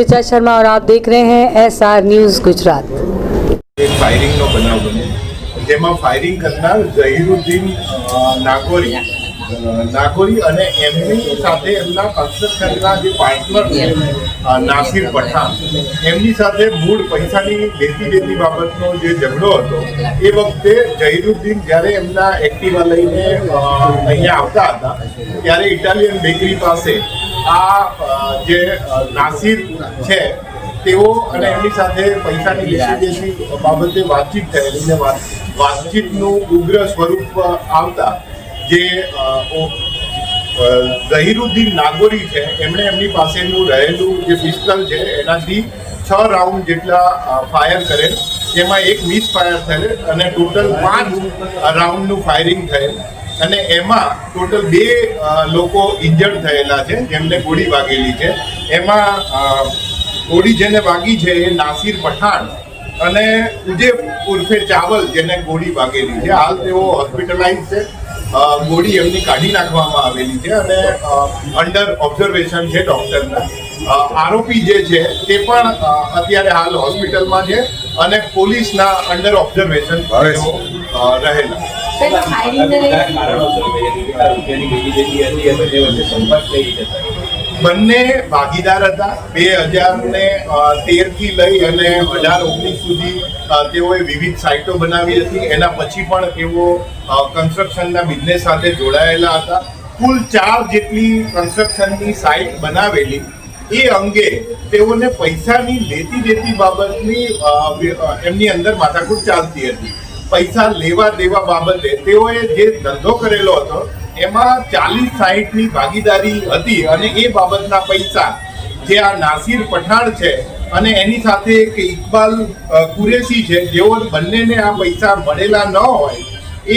ऋचा शर्मा और आप देख रहे हैं SR न्यूज़ गुजरात। एक फायरिंग नो बनाव बने जेमा फायरिंग करनार ઝહીરુદ્દીન નાગોરી અને એમની સાથે એમના કન્સ્ટ્રક્શનના જે પાર્ટનર છે નાસિર પઠાણ એમની સાથે મૂળ પૈસાની લેતી દેતી બાબતનો જે ઝઘડો હતો એ વખતે ઝહીરુદ્દીન જ્યારે એમના એક્ટિવા લઈને અહીંયા આવતા હતા ત્યારે ઇટાલિયન બેકરી પાસે આ જે નાસિર છે તેઓ અને એમની સાથે પૈસાની લેતી દેતી બાબતે વાતચીત થયેલી ને વાતચીતનું ઉગ્ર સ્વરૂપ આવતા જે ઝહીરુદ્દીન નાગોરી છે એમણે એમની પાસેનું રહેલું જે પિસ્તલ છે એનાથી 6 રાઉન્ડ જેટલા ફાયર કરેલ, જેમાં એક મિસ ફાયર થયેલ અને ટોટલ 5 રાઉન્ડનું ફાયરિંગ થયેલ અને એમાં ટોટલ 2 લોકો ઇન્જર્ડ થયેલા છે જેમને ગોળી વાગેલી છે। એમાં ગોળી જેને વાગી છે એ નાસિર પઠાણ અને ઉજેબ ઉર્ફે ચાવલ જેને ગોળી વાગેલી છે। હાલ તેઓ હોસ્પિટલાઇઝ છે, ગોળી એમની કાઢી નાખવામાં આવેલી છે અને અંડર ઓબ્ઝર્વેશન છે ડૉક્ટરના। આરોપી જે છે તે પણ અત્યારે હાલ હોસ્પિટલમાં છે અને પોલીસના અંડર ઓબ્ઝર્વેશન રહેલા। બંને ભાગીદાર હતા। 2013થી લઈ અને 18-19 સુધી તેઓએ વિવિધ સાઇટો બનાવી હતી। એના પછી પણ તેઓ કન્સ્ટ્રક્શનના બિઝનેસ સાથે જોડાયેલા હતા। કુલ 4 જેટલી કન્સ્ટ્રક્શનની સાઇટ બનાવેલી એ અંગે તેઓને પૈસાની લેતી દેતી બાબતની એમની અંદર માથાકૂટ ચાલતી હતી। પૈસા લેવા દેવા બાબતે તેઓએ જે ધંધો કરેલો હતો એમાં 40-60ની ભાગીદારી હતી અને એ બાબતના પૈસા જે આ નાસિર પઠાણ છે અને એની સાથે એક ઇકબાલ કુરેશી છે જેઓ બંનેને આ પૈસા મળેલા ન હોય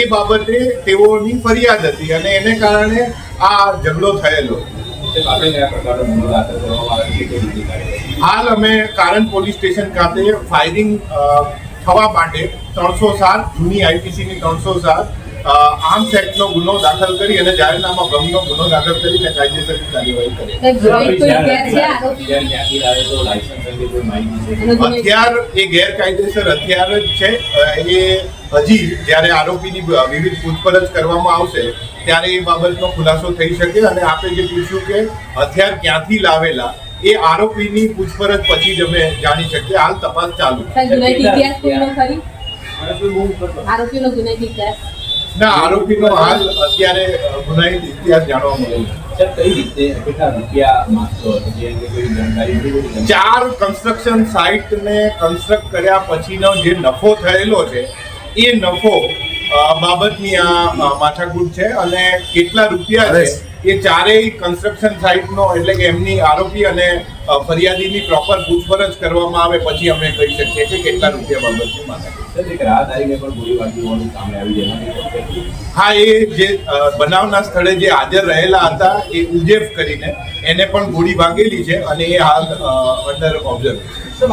એ બાબતે તેઓની ફરિયાદ હતી અને એને કારણે આ ઝઘડો થયેલો। હાલ અમે કારણ પોલીસ સ્ટેશન ખાતે ફાયરિંગ થવા માટે 307 જૂની આઈપીસીની 307 આર્મ્સ એક્ટનો ગુનો દાખલ કરી અને જાહેરનામા ભંગનો ગુનો દાખલ કરીને કાયદેસરની કાર્યવાહી કરી। હથિયાર એ ગેરકાયદેસર હથિયાર જ છે। એ હજી જ્યારે આરોપીની વિવિધ પૂછપરછ કરવામાં આવશે ત્યારે એ બાબતનો ખુલાસો થઈ શકે અને આપે જે પૂછ્યું કે હથિયાર ક્યાંથી લાવેલા એ આરોપીની પૂછપરછ પછી જ અમે જાણી શકીએ। હાલ તપાસ ચાલુ। ના, આરોપીનો હાલ અત્યારે ગુનાહિત ઇતિહાસ જાણવા મળ્યો છે। 4 કન્સ્ટ્રક્શન સાઇટને કન્સ્ટ્રક્ટ કર્યા પછીનો જે નફો થયેલો છે એ નફો બાબતની આ માથાકૂટ છે અને કેટલા રૂપિયા છે એ ચારેય કન્સ્ટ્રક્શન સાઇટનો એટલે કે એમની આરોપી અને ફરિયાદીની પ્રોપર પૂછપરછ કરવામાં આવે પછી અમે કહી શકીએ કે કેટલા રૂપિયા બાબતની માથાકૂટ। હા, એ જે બનાવના સ્થળે જે હાજર રહેલા હતા એ ઉજેફ કરીને એને પણ ગોળી વાગેલી છે અને એ હાલ અંડર ઓબ્ઝર્વેશન।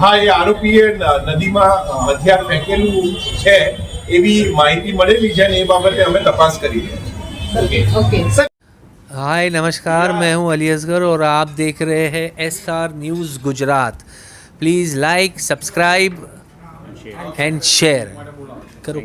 હા, એ આરોપીએ નદીમાં હથિયાર ફેંકેલું છે એવી માહિતી મળેલી છે અને એ બાબતે અમે તપાસ કરી રહ્યા છીએ। हाय नमस्कार, मैं हूं अली असगर और आप देख रहे हैं SR news Gujarat. Please like, subscribe and share करो।